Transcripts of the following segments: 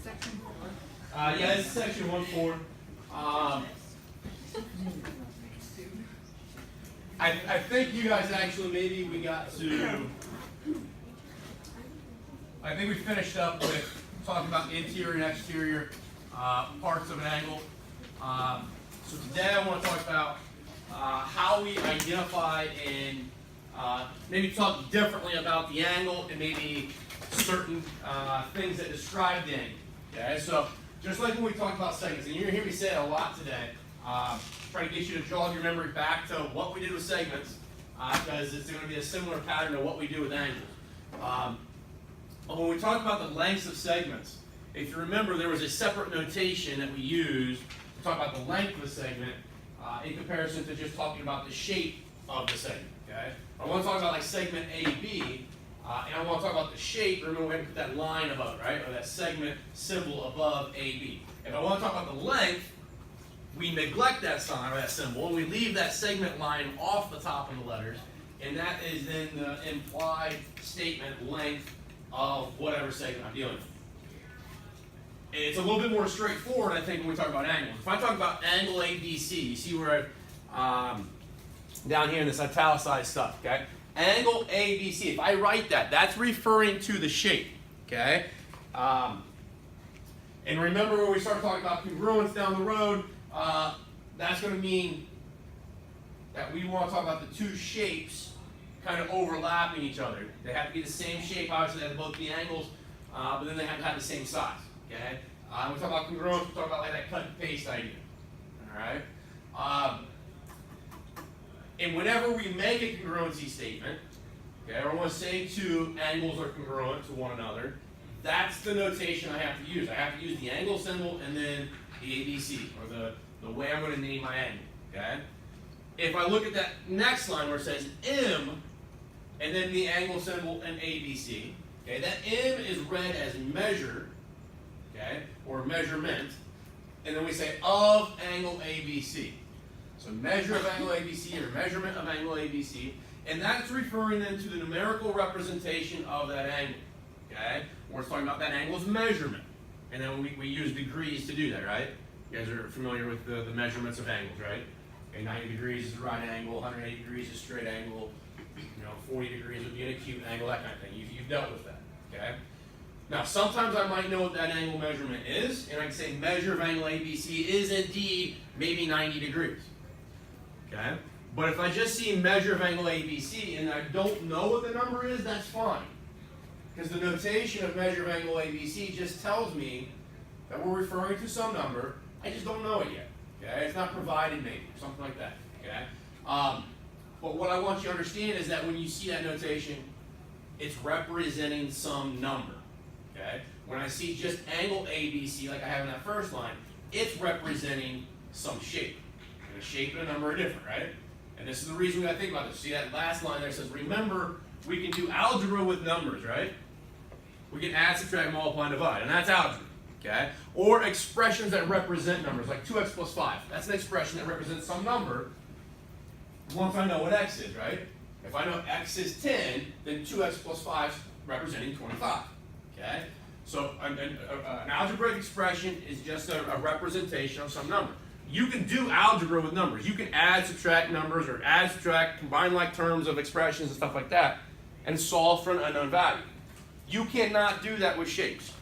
section 4? Yeah, this is section 1-4. I think you guys actually, maybe we got to, I think we finished up with talking about interior and exterior parts of an angle. So today I want to talk about how we identify and maybe talk differently about the angle and maybe certain things that describe the angle. Okay, so just like when we talked about segments, and you're going to hear me say it a lot today, trying to get you to jog your memory back to what we did with segments, because it's going to be a similar pattern to what we do with angles. But when we talk about the lengths of segments, if you remember, there was a separate notation that we used to talk about the length of the segment in comparison to just talking about the shape of the segment. Okay? I want to talk about like segment AB, and I want to talk about the shape. Remember, we had to put that line above it, right? Or that segment symbol above AB. If I want to talk about the length, we neglect that sign or that symbol, and we leave that segment line off the top of the letters, and that is then the implied statement length of whatever segment I'm dealing with. It's a little bit more straightforward, I think, when we talk about angles. If I talk about angle ABC, you see where down here in this italicized stuff, okay? Angle ABC, if I write that, that's referring to the shape, okay? And remember when we start talking about congruence down the road, that's going to mean that we want to talk about the two shapes kind of overlapping each other. They have to be the same shape, obviously they have to both be angles, but then they have to have the same size. Okay? We talk about congruence, we talk about like that cut and paste idea. Alright? And whenever we make a congruency statement, okay, or I want to say two angles are congruent to one another, that's the notation I have to use. I have to use the angle symbol and then the ABC, or the way I'm going to name my angle. Okay? If I look at that next line where it says M, and then the angle symbol and ABC, okay, that M is read as measure, okay, or measurement, and then we say of angle ABC. So measure of angle ABC or measurement of angle ABC, and that's referring then to the numerical representation of that angle. Okay? We're talking about that angle's measurement. And then we use degrees to do that, right? You guys are familiar with the measurements of angles, right? Okay, 90 degrees is a right angle, 180 degrees is a straight angle, 40 degrees would be an acute angle, that kind of thing. You've dealt with that, okay? Now, sometimes I might know what that angle measurement is, and I can say measure of angle ABC is indeed maybe 90 degrees, okay? But if I just see measure of angle ABC and I don't know what the number is, that's fine. Because the notation of measure of angle ABC just tells me that we're referring to some number, I just don't know it yet. Okay? It's not provided maybe, or something like that. Okay? But what I want you to understand is that when you see that notation, it's representing some number. Okay? When I see just angle ABC, like I have in that first line, it's representing some shape. And a shape and a number are different, right? And this is the reason we got to think about this. See that last line there says, remember, we can do algebra with numbers, right? We can add, subtract, multiply, and divide, and that's algebra. Okay? Or expressions that represent numbers, like 2x plus 5. That's an expression that represents some number once I know what x is, right? If I know x is 10, then 2x plus 5 is representing 25. Okay? So an algebraic expression is just a representation of some number. You can do algebra with numbers. You can add, subtract numbers, or add, subtract, combine like terms of expressions and stuff like that, and solve for an unknown value. You cannot do that with shapes.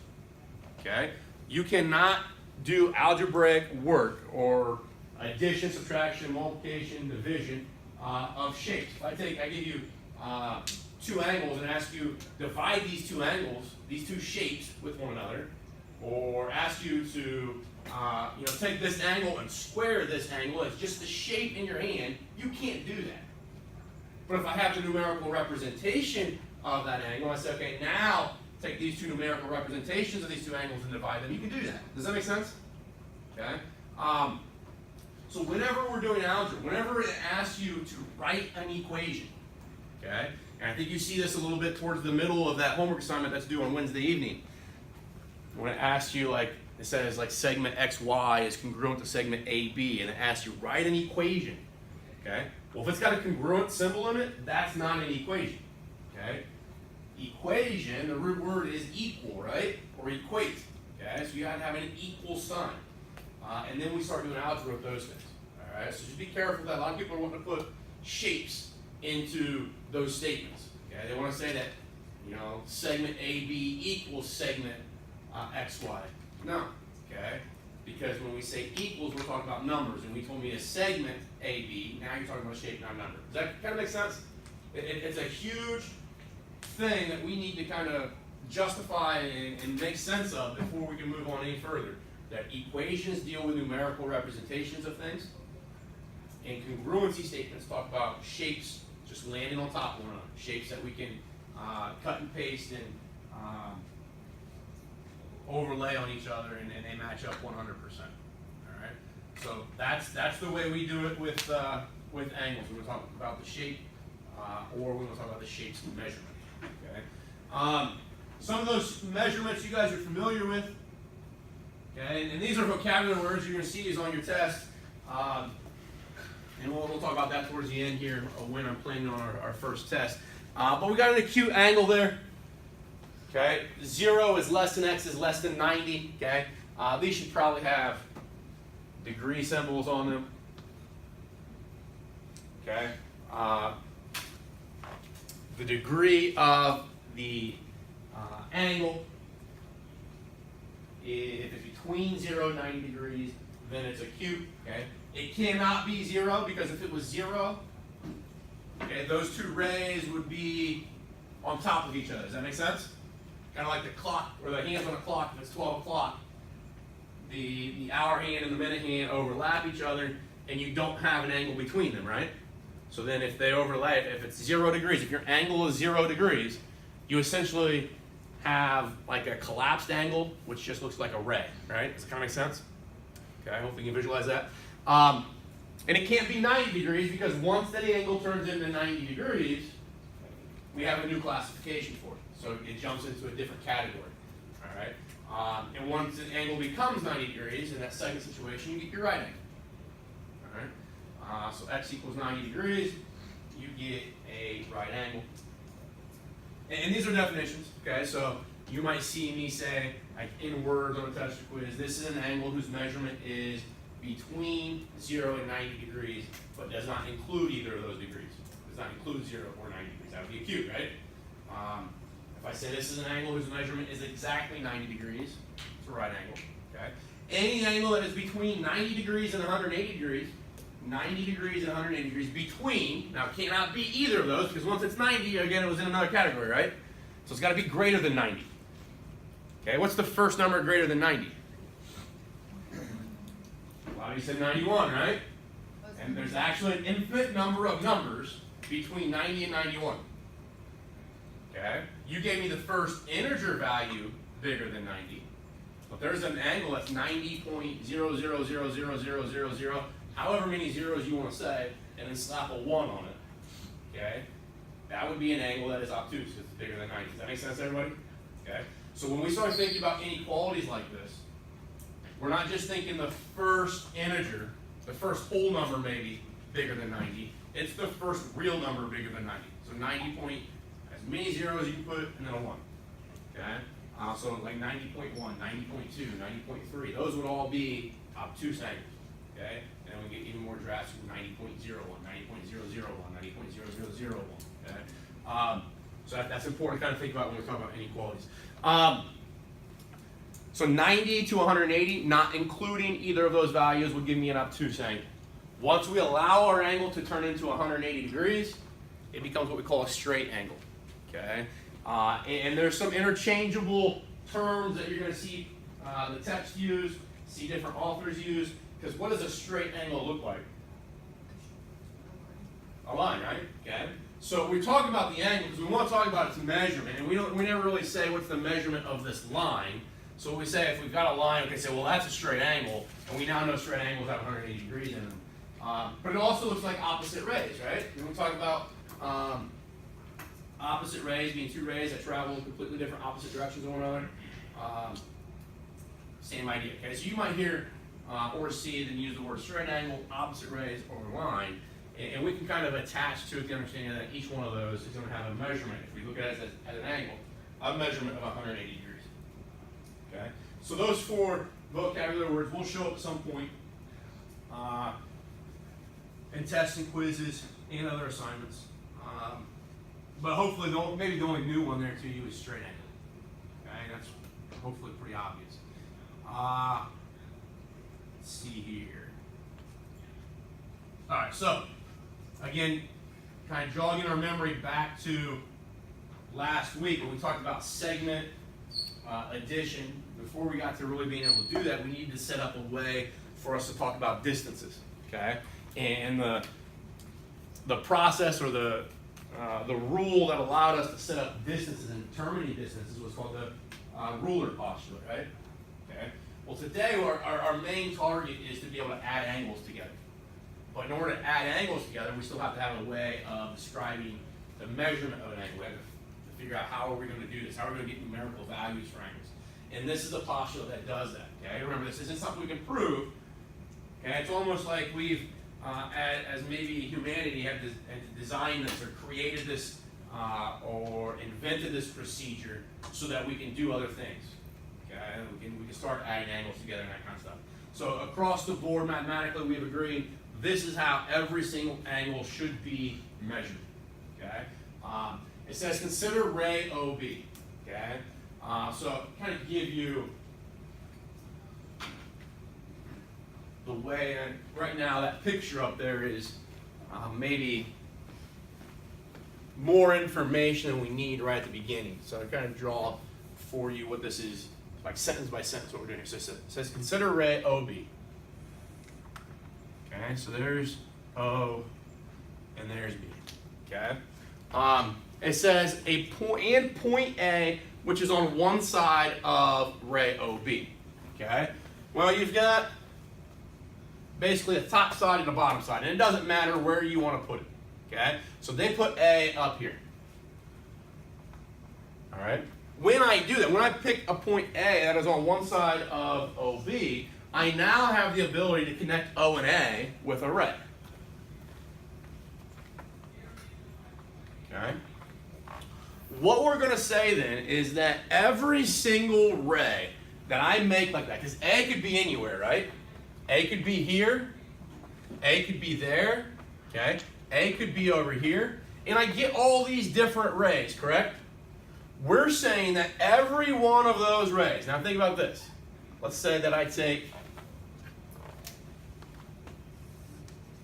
Okay? You cannot do algebraic work or addition, subtraction, multiplication, division of shapes. If I give you two angles and ask you divide these two angles, these two shapes with one another, or ask you to take this angle and square this angle, it's just the shape in your hand, you can't do that. But if I have the numerical representation of that angle, I say, okay, now take these two numerical representations of these two angles and divide them. You can do that. Does that make sense? Okay. So whenever we're doing algebra, whenever it asks you to write an equation, okay, and I think you see this a little bit towards the middle of that homework assignment that's due on Wednesday evening. When it asks you, like, it says like segment XY is congruent to segment AB, and it asks you write an equation. Okay. Well, if it's got a congruent symbol in it, that's not an equation. Okay. Equation, the root word is equal, right? Or equate. Okay, so you having an equal sign. And then we start doing algebra with those things. All right, so just be careful with that. A lot of people are wanting to put shapes into those statements. Okay, they want to say that, you know, segment AB equals segment XY. No, okay, because when we say equals, we're talking about numbers, and we told me a segment AB. Now you're talking about a shape, not a number. Does that kind of make sense? It's a huge thing that we need to kind of justify and make sense of before we can move on any further. That equations deal with numerical representations of things, and congruency statements talk about shapes just landing on top of one another, shapes that we can cut and paste and overlay on each other, and they match up 100%. All right, so that's the way we do it with angles. We're going to talk about the shape, or we're going to talk about the shapes and measurement. Okay, some of those measurements you guys are familiar with. Okay, and these are vocabulary words you're going to see these on your test. And we'll talk about that towards the end here when I'm planning on our first test. But we got an acute angle there. Okay, 0 is less than x is less than 90. Okay, these should probably have degree symbols on them. Okay, the degree of the angle, if it's between 0 and 90 degrees, then it's acute. Okay, it cannot be 0, because if it was 0, okay, those two rays would be on top of each other. Does that make sense? Kind of like the clock, or the hands on a clock. If it's 12 o'clock, the hour hand and the minute hand overlap each other, and you don't have an angle between them, right? So then if they overlap, if it's 0 degrees, if your angle is 0 degrees, you essentially have like a collapsed angle, which just looks like a ray, right? Does it kind of make sense? Okay, I hope you can visualize that. And it can't be 90 degrees, because once that angle turns into 90 degrees, we have a new classification for it. So it jumps into a different category. All right. And once an angle becomes 90 degrees, in that second situation, you get your right angle. All right. So x equals 90 degrees, you get a right angle. And these are definitions. Okay. So you might see me say, like in words on a test quiz, this is an angle whose measurement is between 0 and 90 degrees, but does not include either of those degrees. Does not include 0 or 90 degrees. That would be acute, right? If I say this is an angle whose measurement is exactly 90 degrees, it's a right angle. Okay. Any angle that is between 90 degrees and 180 degrees, 90 degrees and 180 degrees between, now it cannot be either of those, because once it's 90, again, it was in another category, right? So it's got to be greater than 90. Okay, what's the first number greater than 90? A lot of you said 91, right? And there's actually an infinite number of numbers between 90 and 91. Okay? You gave me the first integer value bigger than 90, but there's an angle that's 90.000000, however many zeros you want to say, and then slap a 1 on it. Okay? That would be an angle that is obtuse, because it's bigger than 90. Does that make sense, everybody? Okay? So when we start thinking about inequalities like this, we're not just thinking the first integer, the first whole number maybe bigger than 90. It's the first real number bigger than 90. So 90 point, as many zeros you can put, and then a 1. Okay? So like 90.1, 90.2, 90.3, those would all be obtuse angles. Okay? And then we get even more drastic, 90.01, 90.001, 90.0001. Okay? So that's important to kind of think about when we're talking about inequalities. So 90 to 180, not including either of those values, would give me an obtuse angle. Once we allow our angle to turn into 180 degrees, it becomes what we call a straight angle. Okay? And there's some interchangeable terms that you're going to see the text use, see different authors use, because what does a straight angle look like? A line, right? Okay. So we talk about the angle because we want to talk about its measurement, and we never really say what's the measurement of this line. So we say if we've got a line, we can say, well, that's a straight angle, and we now know straight angles have 180 degrees in them. But it also looks like opposite rays, right? When we talk about opposite rays being two rays that travel in completely different opposite directions of one another, same idea. Okay, so you might hear or see them use the word straight angle, opposite rays, or line. And we can kind of attach to it the understanding that each one of those is going to have a measurement, if we look at it as an angle, a measurement of 180 degrees. Okay? So those four vocabulary words will show up at some point in tests and quizzes and other assignments. But hopefully, maybe the only new one there to you is straight angle. Okay, that's hopefully pretty obvious. Let's see here. All right, so again, kind of jogging our memory back to last week when we talked about segment addition. Before we got to really being able to do that, we needed to set up a way for us to talk about distances. Okay, and the process or the rule that allowed us to set up distances and determining distances was called the ruler postulate, right? Okay. Well, today our main target is to be able to add angles together. But in order to add angles together, we still have to have a way of describing the measurement of an angle. We have to figure out how are we going to do this? How are we going to get numerical values for angles? And this is a postulate that does that. Okay. Remember, this isn't something we can prove. Okay. It's almost like we've as maybe humanity had designed this or created this or invented this procedure so that we can do other things. Okay, we can start adding angles together and that kind of stuff. So across the board, mathematically, we've agreed this is how every single angle should be measured. Okay, it says consider ray OB. Okay, so kind of give you the way, and right now that picture up there is maybe more information than we need right at the beginning. So I kind of draw for you what this is, like sentence by sentence, what we're doing here. So it says consider ray OB. Okay, so there's O and there's B. Okay, it says a point and point A, which is on one side of ray OB. Okay, well, you've got basically a top side and a bottom side, and it doesn't matter where you want to put it. Okay, so they put A up here. All right. When I do that, when I pick a point A that is on one side of OB, I now have the ability to connect O and A with a ray. Okay. What we're going to say then is that every single ray that I make like that, because A could be anywhere, right? A could be here, A could be there, okay? A could be over here, and I get all these different rays, correct? We're saying that every one of those rays, now think about this. Let's say that I take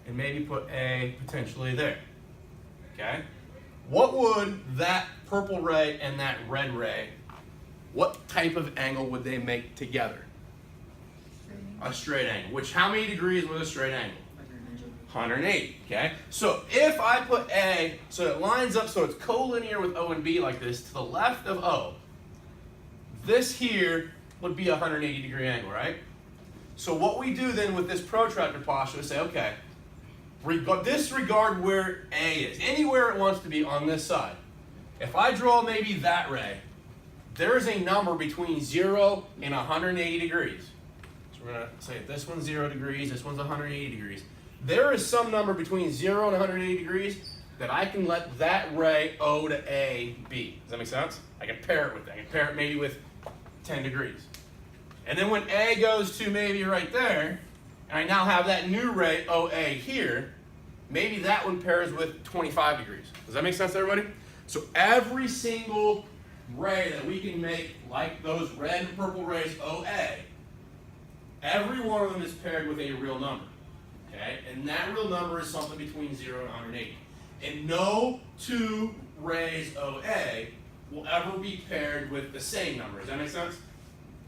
and maybe put A potentially there, okay? What would that purple ray and that red ray, what type of angle would they make together? A straight angle. Which, how many degrees with a straight angle? 180. Okay? So if I put A, so it lines up so it's collinear with O and B like this, to the left of O, this here would be a 180 degree angle, right? So what we do then with this protractor postulate is say, okay, disregard where A is, anywhere it wants to be on this side. If I draw maybe that ray, there is a number between 0 and 180 degrees. So we're going to say this one's 0 degrees, this one's 180 degrees. There is some number between 0 and 180 degrees that I can let that ray O to A be. Does that make sense? I can pair it with that. I can pair it maybe with 10 degrees. And then when A goes to maybe right there, and I now have that new ray OA here, maybe that one pairs with 25 degrees. Does that make sense to everybody? So every single ray that we can make, like those red and purple rays OA, every one of them is paired with a real number. Okay? And that real number is something between 0 and 180. And no two rays OA will ever be paired with the same number. Does that make sense?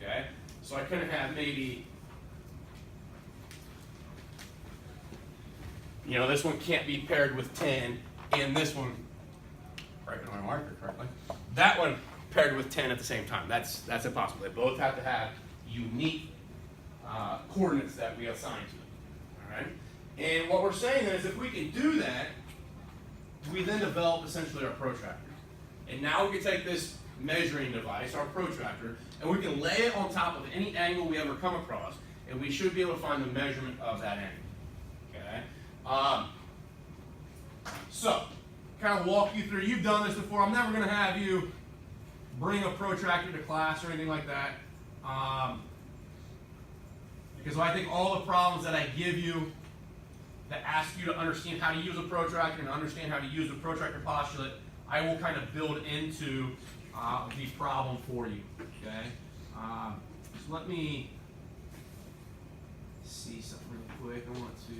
Okay? So I couldn't have maybe, you know, this one can't be paired with 10, and this one, right in my marker correctly, that one paired with 10 at the same time. That's impossible. They both have to have unique coordinates that we assign to them. All right? And what we're saying is if we can do that, we then develop essentially our protractor. And now we can take this measuring device, our protractor, and we can lay it on top of any angle we ever come across, and we should be able to find the measurement of that angle. Okay? So, kind of walk you through. You've done this before. I'm never going to have you bring a protractor to class or anything like that. Because I think all the problems that I give you that ask you to understand how to use a protractor and understand how to use a protractor postulate, I will kind of build into the problem for you. Okay. So let me see something real quick. I want to.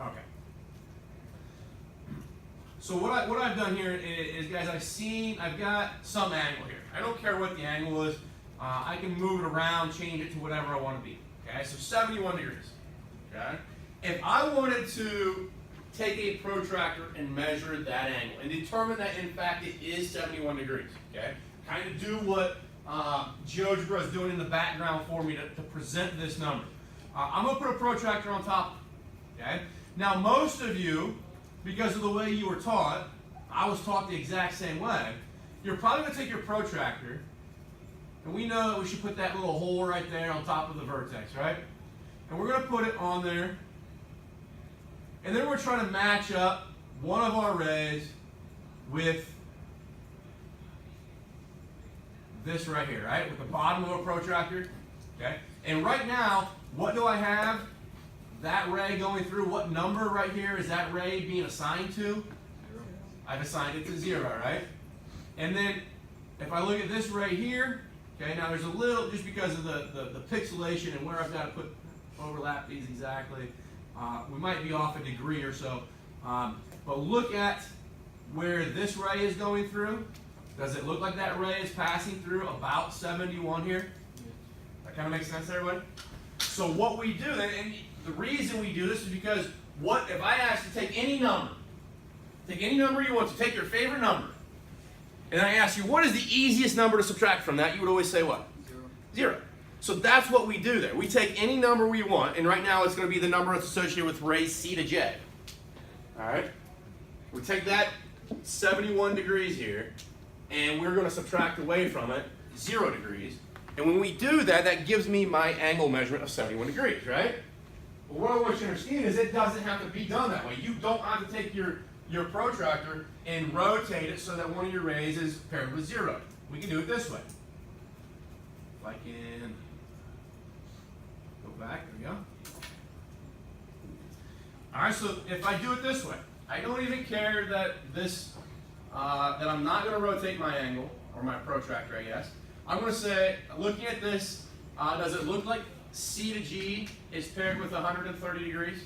Okay. So what I've done here is, guys, I've got some angle here. I don't care what the angle is. I can move it around, change it to whatever I want to be. Okay, so 71 degrees. Okay, if I wanted to take a protractor and measure that angle and determine that in fact it is 71 degrees. Okay, kind of do what GeoGebra is doing in the background for me to present this number. I'm going to put a protractor on top. Okay, now most of you, because of the way you were taught, I was taught the exact same way. You're probably going to take your protractor, and we know that we should put that little hole right there on top of the vertex, right? And we're going to put it on there. And then we're trying to match up one of our rays with this right here, right? With the bottom of a protractor, okay? And right now, what do I have? That ray going through, what number right here is that ray being assigned to? 0. I've assigned it to 0, right? And then if I look at this ray here, okay, now there's a little, just because of the pixelation and where I've got to overlap these exactly, we might be off a degree or so. But look at where this ray is going through. Does it look like that ray is passing through about 71 here? That kind of makes sense to everybody? So what we do, and the reason we do this is because what if I ask you to take any number you want, to take your favorite number, and I ask you what is the easiest number to subtract from that, you would always say what? 0. So that's what we do there. We take any number we want, and right now it's going to be the number that's associated with rays C to J. All right? We take that 71 degrees here, and we're going to subtract away from it 0 degrees. And when we do that, that gives me my angle measurement of 71 degrees, right? But what I want you to understand is it doesn't have to be done that way. You don't have to take your protractor and rotate it so that one of your rays is paired with 0. We can do it this way. If I can go back, there we go. All right, so if I do it this way, I don't even care that this, that I'm not going to rotate my angle, or my protractor, I guess. I'm going to say, looking at this, does it look like C to G is paired with 130 degrees?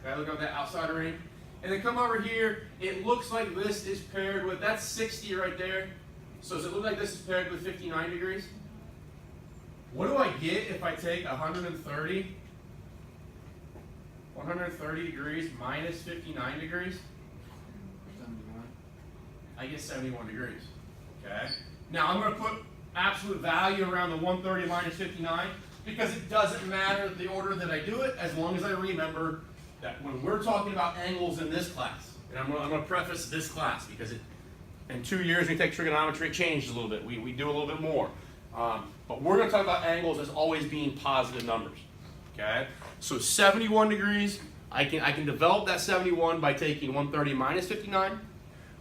Okay, look at that outside ring. And then come over here, it looks like this is paired with, that's 60 right there. So does it look like this is paired with 59 degrees? What do I get if I take 130 degrees minus 59 degrees? 71. I get 71 degrees. Okay? Now I'm going to put absolute value around the 130 minus 59 because it doesn't matter the order that I do it as long as I remember that when we're talking about angles in this class, and I'm going to preface this class because in 2 years we take trigonometry, it changes a little bit. We do a little bit more. But we're going to talk about angles as always being positive numbers. Okay? So 71 degrees, I can develop that 71 by taking 130 minus 59,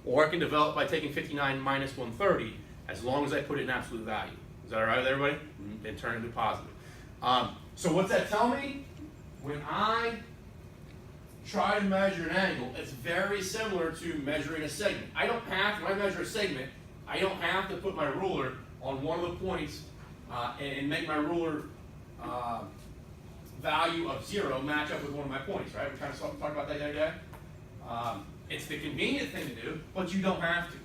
or I can develop by taking 59 minus 130 as long as I put it in absolute value. Is that all right with everybody? And turn it into positive. So what's that tell me? When I try to measure an angle, it's very similar to measuring a segment. I don't have, when I measure a segment, I don't have to put my ruler on one of the points and make my ruler value of 0 match up with one of my points, right? We kind of talked about that the other day. It's the convenient thing to do, but you don't have to.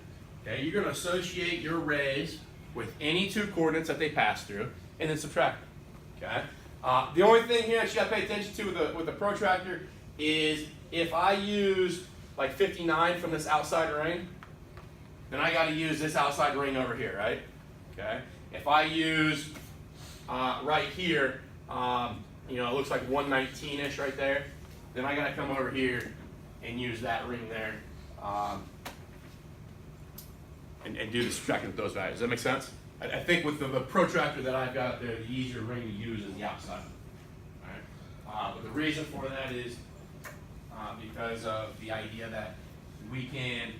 Okay, you're going to associate your rays with any two coordinates that they pass through, and then subtract them. Okay. The only thing here that you got to pay attention to with the protractor is if I use like 59 from this outside ring, then I got to use this outside ring over here, right? Okay. If I use right here, you know, it looks like 119-ish right there, then I got to come over here and use that ring there. And do the subtracting with those values. Does that make sense? I think with the protractor that I've got there, the easier ring to use is the outside. All right. But the reason for that is because of the idea that we can,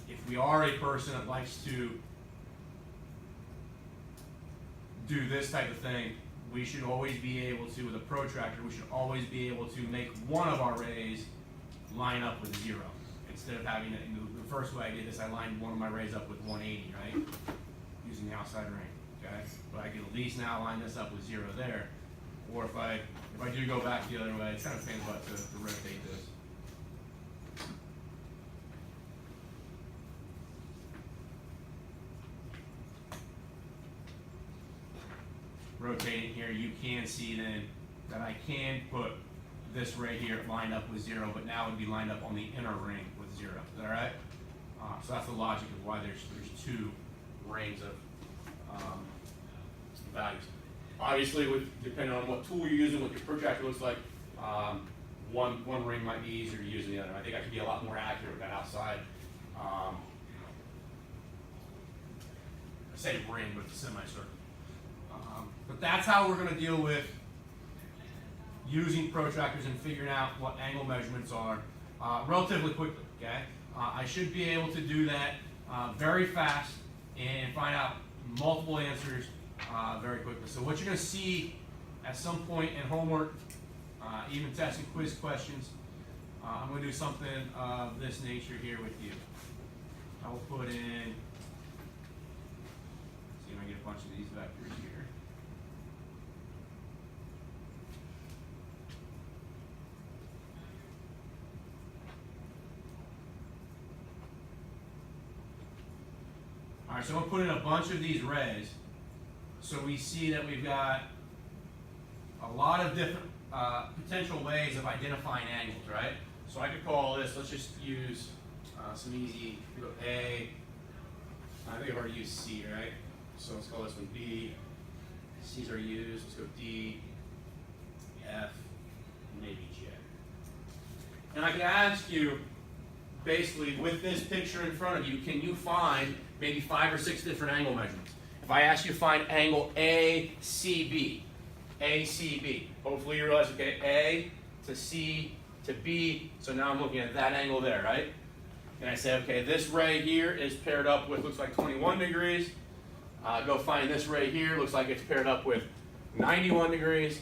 if we are a person that likes to do this type of thing, we should always be able to, with a protractor, we should always be able to make one of our rays line up with 0. Instead of having it, the first way I did this, I lined one of my rays up with 180, right? Using the outside ring, okay? But I can at least now line this up with 0 there. Or if I do go back the other way, it's kind of a pain in the butt to rotate this. Rotating here, you can see then that I can put this right here lined up with 0, but now it would be lined up on the inner ring with 0. Is that all right? So that's the logic of why there's 2 rings of values. Obviously, depending on what tool you're using, what your protractor looks like, one ring might be easier to use than the other. I think I could be a lot more accurate with that outside. I say ring, but it's a semicircle. But that's how we're going to deal with using protractors and figuring out what angle measurements are relatively quickly. Okay, I should be able to do that very fast and find out multiple answers very quickly. So what you're going to see at some point in homework, even testing quiz questions, I'm going to do something of this nature here with you. I will put in, see if I get a bunch of these vectors here. All right, so I'm going to put in a bunch of these rays. So we see that we've got a lot of different potential ways of identifying angles, right? So I could call this, let's just use some easy, we go A, I think I've already used C, right? So let's call this one B, C's are used, let's go D, F, maybe J. And I could ask you, basically, with this picture in front of you, can you find maybe 5 or 6 different angle measurements? If I ask you to find angle ACB, ACB, hopefully you realize, okay, A to C to B, so now I'm looking at that angle there, right? And I say, okay, this ray here is paired up with, looks like 21 degrees. Go find this ray here, looks like it's paired up with 91 degrees.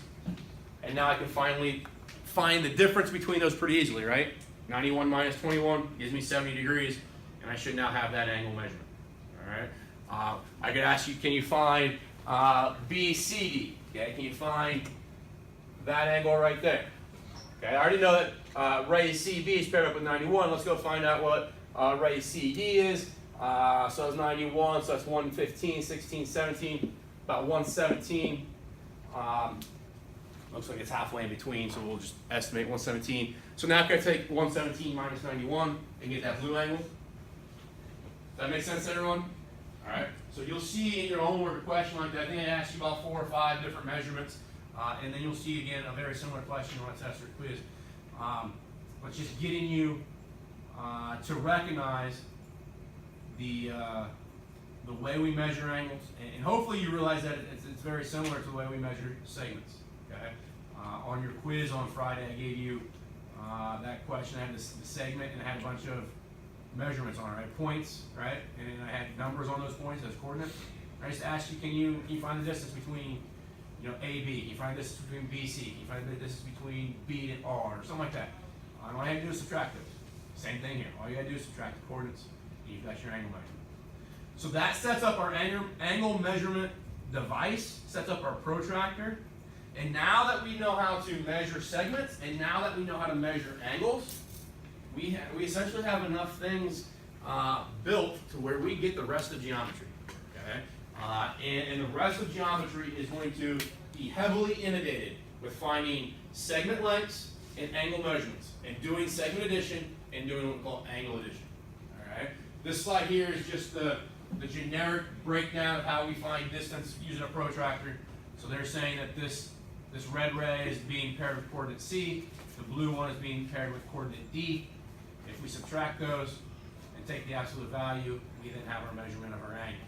And now I can finally find the difference between those pretty easily, right? 91 minus 21 gives me 70 degrees, and I should now have that angle measurement. All right. I could ask you, can you find BCD? Okay, can you find that angle right there? Okay, I already know that ray CB is paired up with 91. Let's go find out what ray CD is. So it's 91, so that's 115, 16, 17, about 117. Looks like it's halfway in between, so we'll just estimate 117. So now I'm going to take 117 minus 91 and get that blue angle. Does that make sense to everyone? All right. So you'll see in your homework a question like that. I think I asked you about 4 or 5 different measurements, and then you'll see again a very similar question on a test or quiz. But just getting you to recognize the way we measure angles, and hopefully you realize that it's very similar to the way we measure segments. Okay. On your quiz on Friday, I gave you that question. I had the segment, and I had a bunch of measurements on it, right? Points, right? And I had numbers on those points as coordinates. I just asked you, can you find the distance between, A, B? Can you find the distance between B, C? Can you find the distance between B and R, or something like that? And all you have to do is subtract those. Same thing here. All you have to do is subtract the coordinates, and you've got your angle measurement. So that sets up our angle measurement device, sets up our protractor. And now that we know how to measure segments, and now that we know how to measure angles, we essentially have enough things built to where we get the rest of geometry. Okay? And the rest of geometry is going to be heavily inundated with finding segment lengths and angle measurements, and doing segment addition and doing what we call angle addition. All right? This slide here is just the generic breakdown of how we find distance using a protractor. So they're saying that this red ray is being paired with coordinate C, the blue one is being paired with coordinate D. If we subtract those and take the absolute value, we then have our measurement of our angle.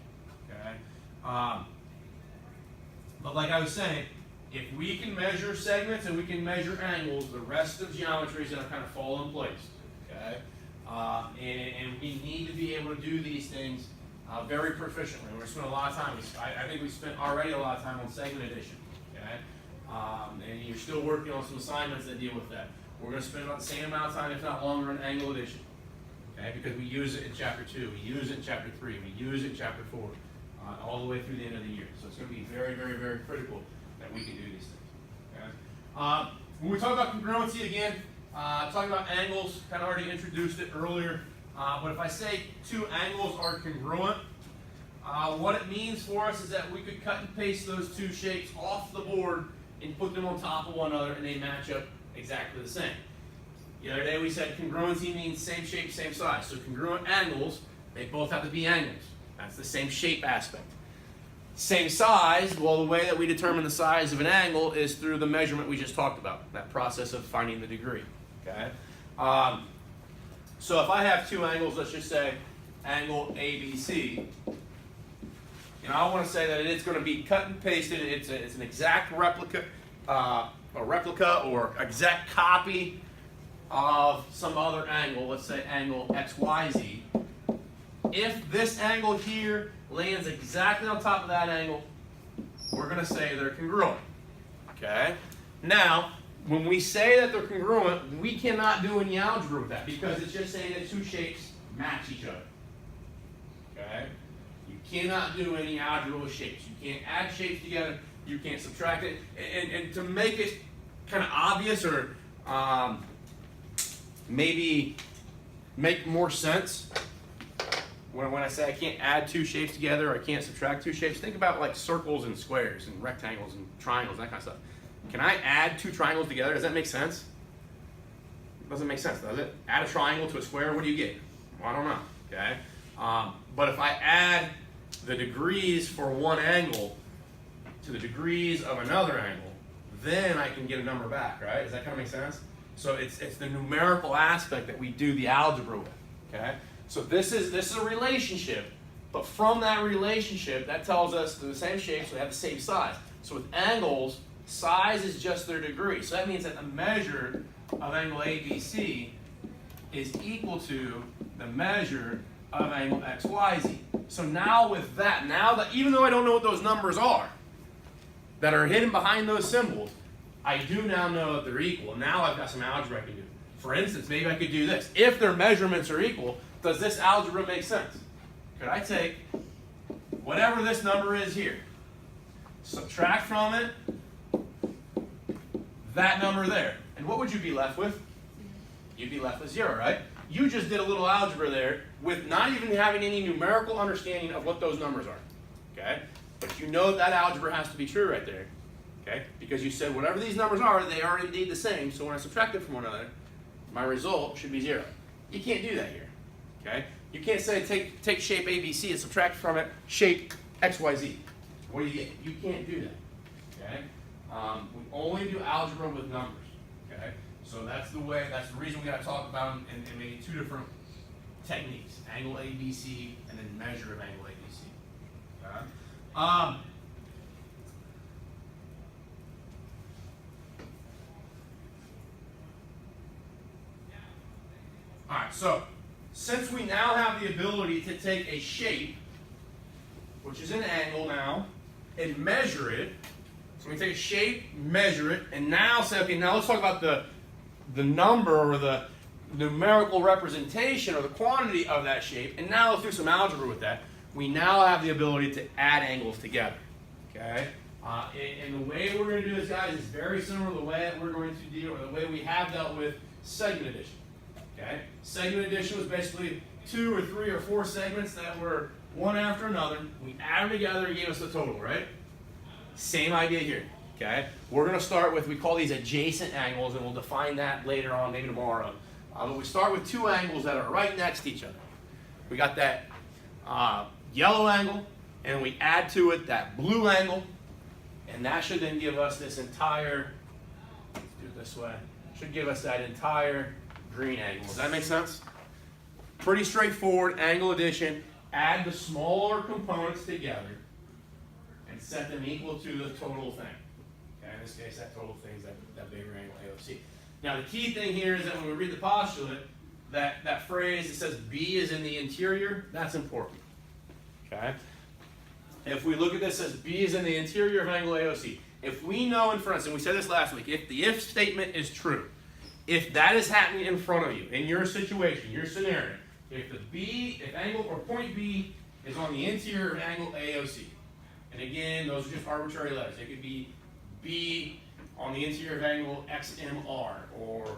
Okay? But like I was saying, If we can measure segments and we can measure angles, the rest of geometry is going to kind of fall in place. Okay? And we need to be able to do these things very proficiently. We're going to spend a lot of time. I think we spent already a lot of time on segment addition. Okay? And you're still working on some assignments that deal with that. We're going to spend about the same amount of time, if not longer, on angle addition. Okay? Because we use it in chapter 2, we use it in chapter 3, we use it in chapter 4, all the way through the end of the year. So it's going to be very, very, very critical that we can do these things. Okay? When we talk about congruency again, talking about angles, kind of already introduced it earlier. But if I say two angles are congruent, what it means for us is that we could cut and paste those two shapes off the board and put them on top of one another and they match up exactly the same. The other day we said congruency means same shape, same size. So congruent angles, they both have to be angles. That's the same shape aspect. Same size, well, the way that we determine the size of an angle is through the measurement we just talked about, that process of finding the degree. Okay? So if I have two angles, let's just say angle ABC, and I want to say that it's going to be cut and pasted, it's an exact replica, or exact copy of some other angle, let's say angle XYZ. If this angle here lands exactly on top of that angle, we're going to say they're congruent. Okay? Now, when we say that they're congruent, we cannot do any algebra with that because it's just saying that two shapes match each other. Okay? You cannot do any algebra with shapes. You can't add shapes together. You can't subtract it. And to make it kind of obvious or maybe make more sense, when I say I can't add two shapes together or I can't subtract two shapes, think about like circles and squares and rectangles and triangles, that kind of stuff. Can I add two triangles together? Does that make sense? It doesn't make sense, does it? Add a triangle to a square, what do you get? Well, I don't know, okay? But if I add the degrees for one angle to the degrees of another angle, then I can get a number back, right? Does that kind of make sense? So it's the numerical aspect that we do the algebra with, okay? So this is a relationship, but from that relationship, that tells us they're the same shape, so they have the same size. So with angles, size is just their degree. So that means that the measure of angle ABC is equal to the measure of angle XYZ. So now with that, now that even though I don't know what those numbers are that are hidden behind those symbols, I do now know that they're equal. Now I've got some algebra I can do. For instance, maybe I could do this. If their measurements are equal, does this algebra make sense? Could I take whatever this number is here, subtract from it that number there, and what would you be left with? You'd be left with 0, right? You just did a little algebra there with not even having any numerical understanding of what those numbers are, okay? But you know that algebra has to be true right there, okay? Because you said whatever these numbers are, they are indeed the same, so when I subtract it from one another, my result should be 0. You can't do that here, okay? You can't say take shape ABC and subtract from it shape XYZ. What do you get? You can't do that, okay? We only do algebra with numbers, okay? So that's the reason we got to talk about them in maybe two different techniques, angle ABC and then measure of angle ABC. Okay? All right, so since we now have the ability to take a shape, which is an angle now, and measure it, so we take a shape, measure it, and now say, okay, now let's talk about the number or the numerical representation or the quantity of that shape, and now let's do some algebra with that. We now have the ability to add angles together, okay? And the way we're going to do this, guys, is very similar to the way that we're going to deal, or the way we have dealt with segment addition, okay? Segment addition was basically 2 or 3 or 4 segments that were one after another. We add them together and gave us the total, right? Same idea here, okay? We're going to start with, we call these adjacent angles, and we'll define that later on, maybe tomorrow. But we start with two angles that are right next to each other. We got that yellow angle, and we add to it that blue angle, and that should then give us this entire, let's do it this way, should give us that entire green angle. Does that make sense? Pretty straightforward, angle addition. Add the smaller components together and set them equal to the total thing. Okay, in this case, that total thing is that bigger angle AOC. Now, the key thing here is that when we read the postulate, that phrase that says B is in the interior, that's important. Okay? If we look at this, it says B is in the interior of angle AOC. If we know in front, and we said this last week, if the if statement is true, if that is happening in front of you, in your situation, your scenario, if angle or point B is on the interior of angle AOC, and again, those are just arbitrary letters. It could be B on the interior of angle XMR, or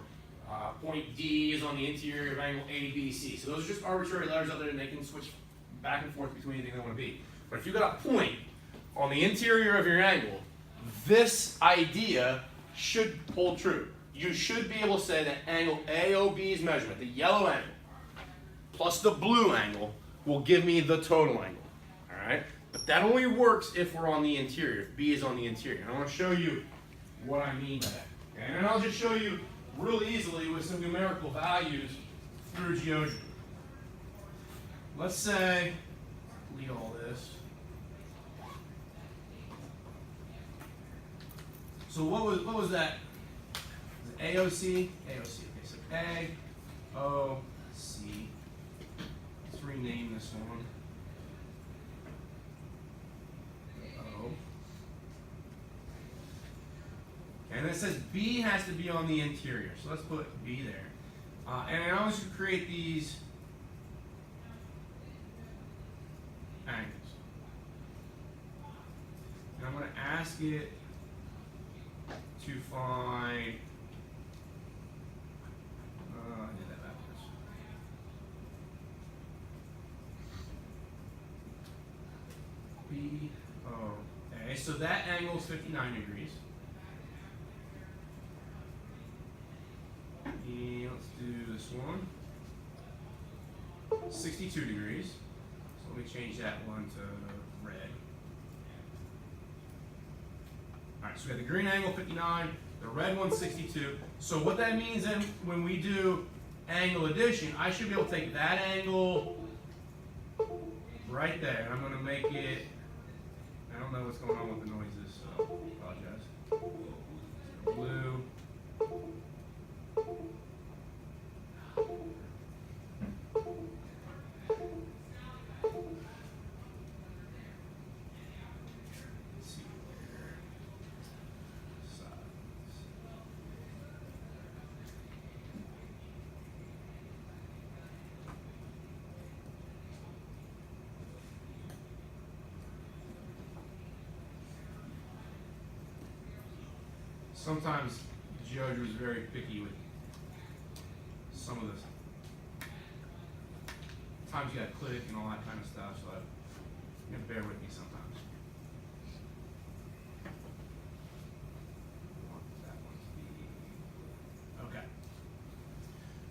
point D is on the interior of angle ABC. So those are just arbitrary letters out there, and they can switch back and forth between anything they want to be. But if you've got a point on the interior of your angle, this idea should hold true. You should be able to say that angle AOB's measurement, the yellow angle, plus the blue angle, will give me the total angle. All right? But that only works if we're on the interior, if B is on the interior. And I want to show you what I mean by that. Okay? And I'll just show you real easily with some numerical values through GeoGebra. Let's say, delete all this. So what was that? Was it AOC? AOC. Okay, so AOC. Let's rename this one. O. And it says B has to be on the interior. So let's put B there. And I want you to create these angles. And I'm going to ask it to find, I did that backwards. B, O, A. So that angle is 59 degrees. And let's do this one. 62 degrees. So let me change that one to red. Alright, so we got the green angle 59, the red one 62. So what that means then when we do angle addition, I should be able to take that angle right there, and I'm going to make it, I don't know what's going on with the noises, so I apologize. Blue. Sometimes GeoGebra is very picky with some of this. Times you gotta click and all that kind of stuff, so you gotta bear with me sometimes. Okay.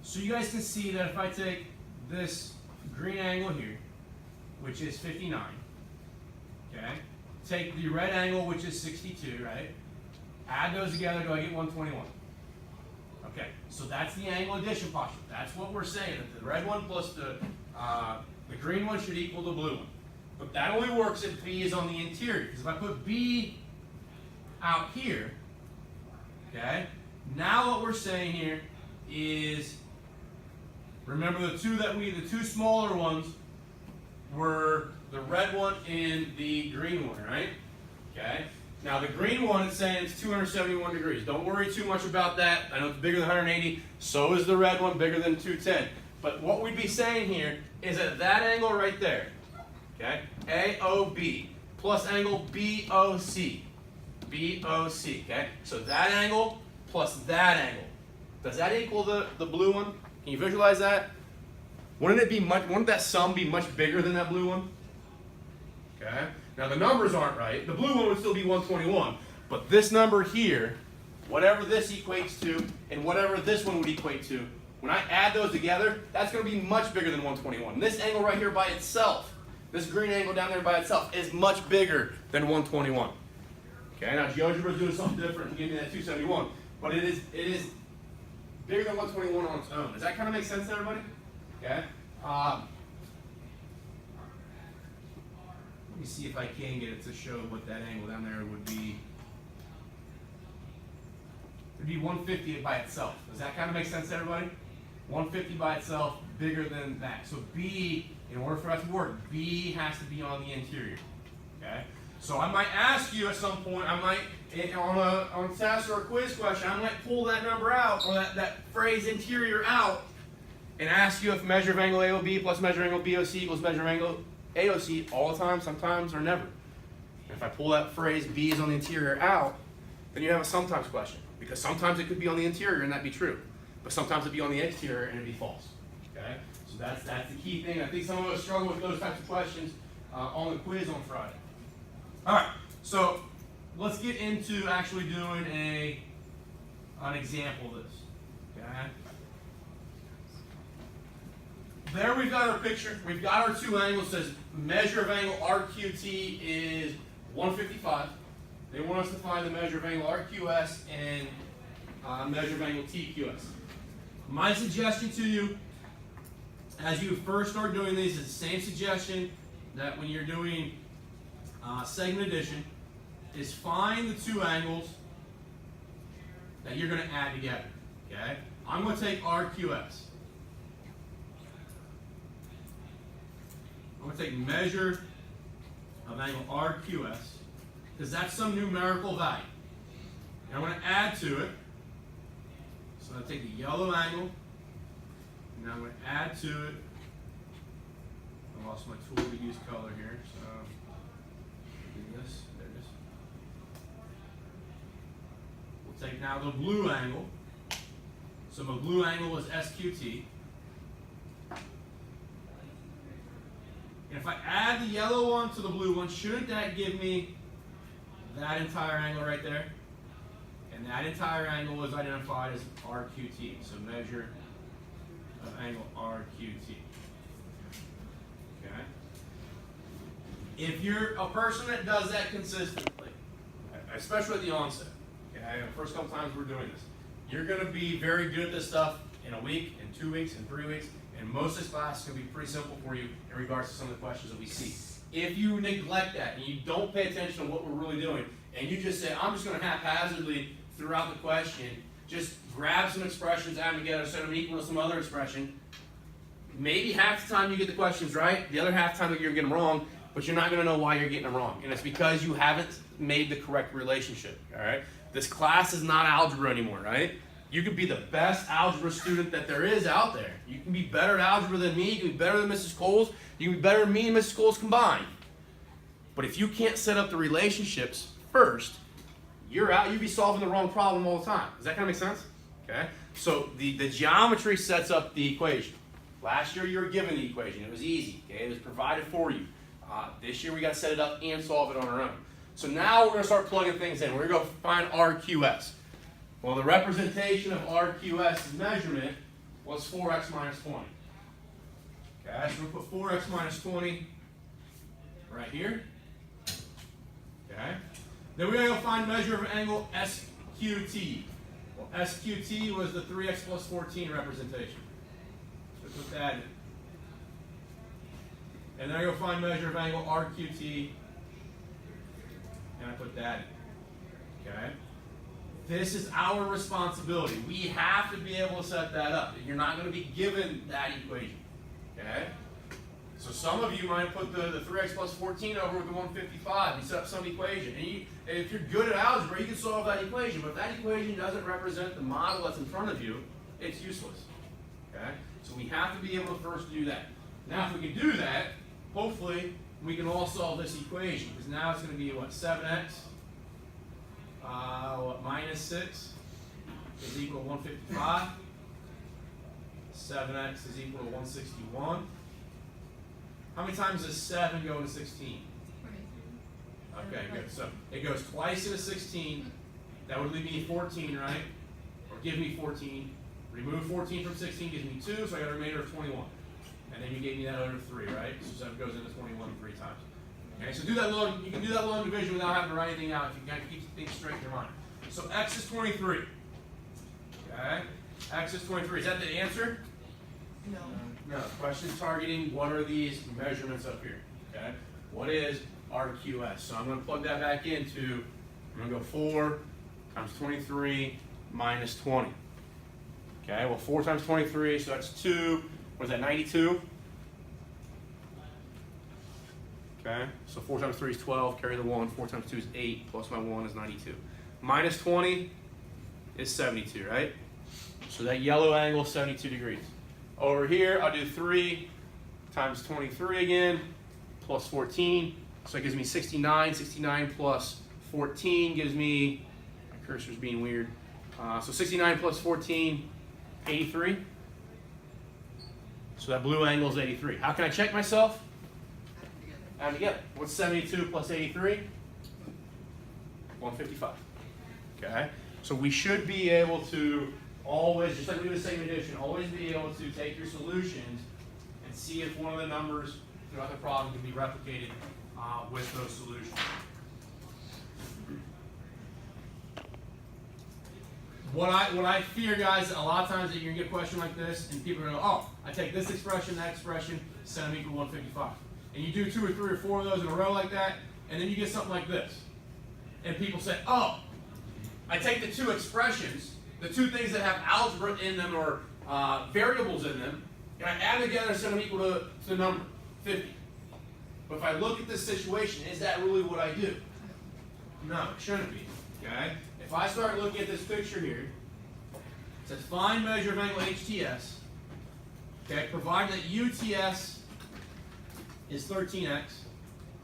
So you guys can see that if I take this green angle here, which is 59, okay, take the red angle, which is 62, right? Add those together, do I get 121? Okay, so that's the angle addition postulate. That's what we're saying, that the red one plus the green one should equal the blue one. But that only works if B is on the interior. Because if I put B out here, okay, now what we're saying here is, remember the two smaller ones were the red one and the green one, right? Okay. Now the green one is saying it's 271 degrees. Don't worry too much about that. I know it's bigger than 180. So is the red one, bigger than 210. But what we'd be saying here is that that angle right there, okay, AOB plus angle BOC, BOC, okay? So that angle plus that angle. Does that equal the blue one? Can you visualize that? Wouldn't that sum be much bigger than that blue one? Okay. Now the numbers aren't right. The blue one would still be 121, but this number here, whatever this equates to, and whatever this one would equate to, when I add those together, that's going to be much bigger than 121. This angle right here by itself, this green angle down there by itself, is much bigger than 121. Okay, now GeoGebra is doing something different and giving me that 271, but it is bigger than 121 on its own. Does that kind of make sense to everybody? Okay. Let me see if I can get it to show what that angle down there would be. it'd be 150 by itself. Does that kind of make sense to everybody? 150 by itself, bigger than that. So B, in order for that to work, B has to be on the interior. Okay? So I might ask you at some point, I might, on a test or a quiz question, I might pull that number out, or that phrase interior out, and ask you if measure of angle AOB plus measure of angle BOC equals measure of angle AOC all the time, sometimes, or never. And if I pull that phrase B is on the interior out, then you have a sometimes question. Because sometimes it could be on the interior and that'd be true. But sometimes it'd be on the exterior and it'd be false. Okay? So that's the key thing. I think some of us struggle with those types of questions on the quiz on Friday. Alright, so let's get into actually doing an example of this. Okay? There we've got our picture. We've got our two angles. It says measure of angle RQT is 155. They want us to find the measure of angle RQS and measure of angle TQS. My suggestion to you, as you first start doing these, is the same suggestion that when you're doing segment addition, is find the two angles that you're going to add together. Okay? I'm going to take RQS. I'm going to take measure of angle RQS, because that's some numerical value. And I'm going to add to it. So I'm going to take the yellow angle, and I'm going to add to it. I lost my tool to use color here, so do this. There it is. We'll take now the blue angle. So my blue angle is SQT. And if I add the yellow one to the blue one, shouldn't that give me that entire angle right there? And that entire angle is identified as RQT. So measure of angle RQT. Okay? If you're a person that does that consistently, especially at the onset, okay, the first couple times we're doing this, you're going to be very good at this stuff in a week, in 2 weeks, in 3 weeks. And most of this class is going to be pretty simple for you in regards to some of the questions that we see. If you neglect that and you don't pay attention to what we're really doing, and you just say, I'm just going to haphazardly throughout the question, just grab some expressions, add them together, set them equal to some other expression, maybe half the time you get the questions right, the other half the time you're getting them wrong, but you're not going to know why you're getting them wrong. And it's because you haven't made the correct relationship. All right? This class is not algebra anymore, right? You could be the best algebra student that there is out there. You can be better at algebra than me. You can be better than Mrs. Coles. You can be better than me and Mrs. Coles combined. But if you can't set up the relationships first, you're out. You'd be solving the wrong problem all the time. Does that kind of make sense? Okay. So the geometry sets up the equation. Last year you were given the equation. It was easy. Okay. It was provided for you. This year we got to set it up and solve it on our own. So now we're going to start plugging things in. We're going to go find RQS. Well, the representation of RQS measurement was 4x minus 20. Okay, so we'll put 4x minus 20 right here. Okay. Then we're going to go find measure of angle SQT. Well, SQT was the 3x plus 14 representation. So put that in. And then I go find measure of angle RQT, and I put that in. Okay. This is our responsibility. We have to be able to set that up. You're not going to be given that equation. Okay? So some of you might put the 3x plus 14 over with the 155 and set up some equation. And if you're good at algebra, you can solve that equation. But if that equation doesn't represent the model that's in front of you, it's useless. Okay? So we have to be able to first do that. Now if we can do that, hopefully we can all solve this equation. Because now it's going to be, what, 7x? Minus 6 is equal to 155. 7x is equal to 161. How many times does 7 go into 16? Okay, good. So it goes twice into 16. That would leave me 14, right? Or give me 14. Remove 14 from 16 gives me 2, so I got a remainder of 21. And then you gave me that other 3, right? So 7 goes into 21 3 times. Okay, so do that long, you can do that long division without having to write anything out if you kind of keep things straight in your mind. So x is 23. Okay, x is 23. Is that the answer? No. No. Question targeting what are these measurements up here? Okay, what is RQS? So I'm going to plug that back into, I'm going to go 4 times 23 minus 20. Okay, well 4 times 23, so that's 2, what is that, 92? Okay, so 4 times 3 is 12, carry the 1, 4 times 2 is 8, plus my 1 is 92. Minus 20 is 72, right? So that yellow angle is 72 degrees. Over here, I'll do 3 times 23 again, plus 14. So it gives me 69. 69 plus 14 gives me, my cursor's being weird. So 69 plus 14, 83. So that blue angle is 83. How can I check myself? Add them together. What's 72 plus 83? 155. Okay? So we should be able to always, just like we do with second addition, always be able to take your solutions and see if one of the numbers throughout the problem can be replicated with those solutions. What I fear, guys, a lot of times that you're gonna get a question like this, and people are gonna go, oh, I take this expression, that expression, set them equal 155. And you do 2 or 3 or 4 of those in a row like that, and then you get something like this. And people say, oh, I take the 2 expressions, the 2 things that have algebra in them or variables in them, and I add them together and set them equal to the number, 50. But if I look at this situation, is that really what I do? No, it shouldn't be, okay? If I start looking at this picture here, it says find measure of angle HTS, okay, provided that UTS is 13x,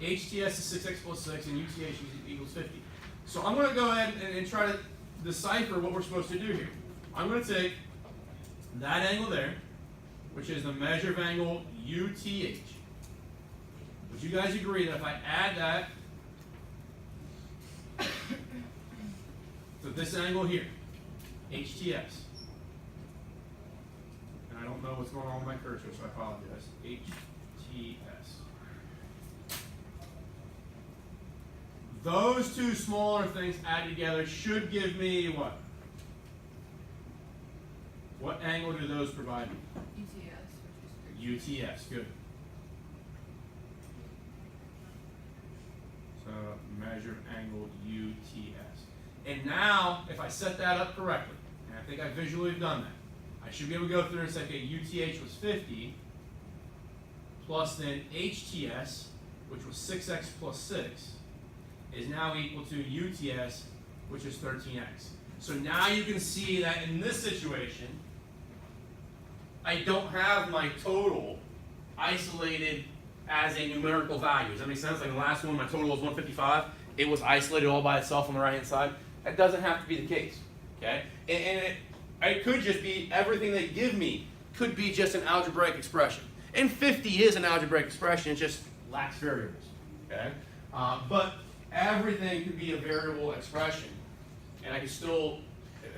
HTS is 6x plus 6, and UTH equals 50. So I'm going to go ahead and try to decipher what we're supposed to do here. I'm going to take that angle there, which is the measure of angle UTH. Would you guys agree that if I add that to this angle here, HTS, and I don't know what's going on with my cursor, so I apologize, HTS. Those 2 smaller things added together should give me what? What angle do those provide me? UTS, good. So measure angle UTS. And now, if I set that up correctly, and I think I visually have done that, I should be able to go through and say, okay, UTH was 50, plus then HTS, which was 6x plus 6, is now equal to UTS, which is 13x. So now you can see that in this situation, I don't have my total isolated as a numerical value. Does that make sense? Like the last one, my total was 155. It was isolated all by itself on the right-hand side. That doesn't have to be the case, okay? And it could just be everything they give me could be just an algebraic expression. And 50 is an algebraic expression, it just lacks variables, okay? But everything could be a variable expression, and I can still,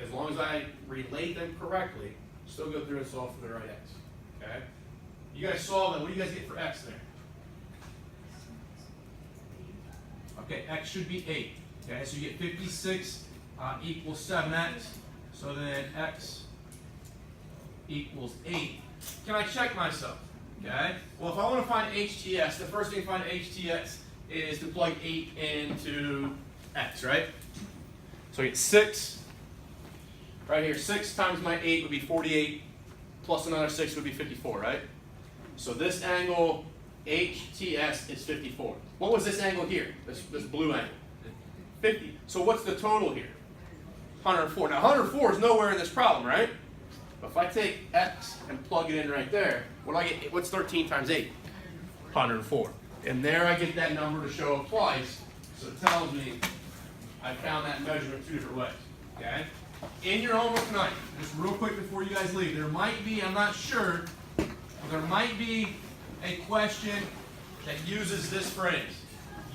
as long as I relate them correctly, still go through and solve for the right x, okay? You guys saw that. What do you guys get for x there? Okay, x should be 8. Okay, so you get 56 equals 7x. So then x equals 8. Can I check myself? Okay. Well, if I want to find HTS, the first thing to find HTS is to plug 8 into x, right? So I get 6. Right here, 6 times my 8 would be 48, plus another 6 would be 54, right? So this angle HTS is 54. What was this angle here? This blue angle? 50. So what's the total here? 104. Now 104 is nowhere in this problem, right? But if I take x and plug it in right there, what do I get? What's 13 times 8? 104. And there I get that number to show up twice. So it tells me I found that measurement 2 different ways. Okay? In your homework tonight, just real quick before you guys leave, there might be, I'm not sure, but there might be a question that uses this phrase,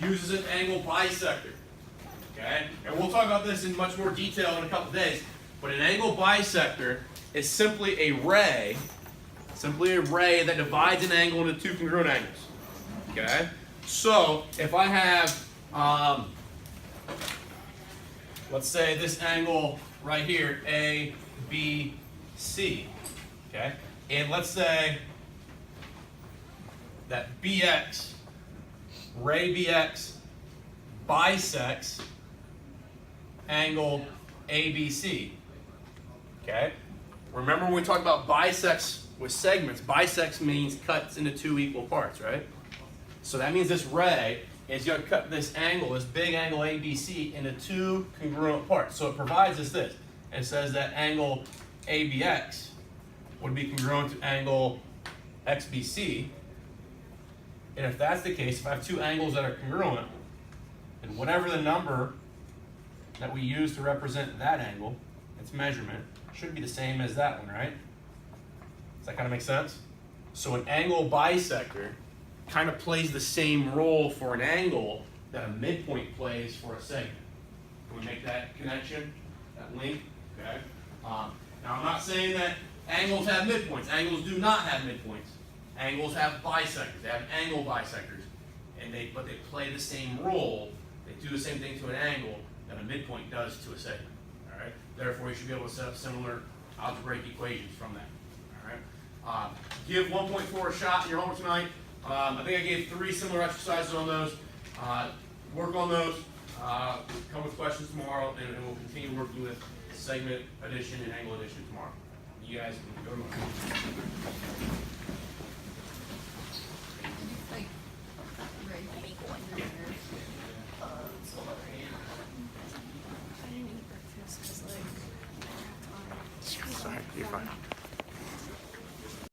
uses an angle bisector. Okay? And we'll talk about this in much more detail in a couple days, but an angle bisector is simply a ray that divides an angle into 2 congruent angles. Okay? So, if I have, let's say this angle right here, A, B, C, okay? And let's say that BX, ray BX, bisects angle ABC. Okay? Remember when we talked about bisects with segments, bisects means cuts into two equal parts, right? So that means this ray is going to cut this angle, this big angle ABC, into two congruent parts. So it provides us this. It says that angle ABX would be congruent to angle XBC. And if that's the case, if I have two angles that are congruent, then whatever the number that we use to represent that angle, its measurement, should be the same as that one, right? Does that kind of make sense? So an angle bisector kind of plays the same role for an angle that a midpoint plays for a segment. Can we make that connection, that link? Okay. Now I'm not saying that angles have midpoints. Angles do not have midpoints. Angles have bisectors. They have angle bisectors, but they play the same role. They do the same thing to an angle that a midpoint does to a segment. All right. Therefore, you should be able to set up similar algebraic equations from that. All right. Give 1.4 a shot in your homework tonight. I think I gave 3 similar exercises on those. Work on those. Come with questions tomorrow, and we'll continue working with segment addition and angle addition tomorrow. You guys can go to Sorry, you're fine.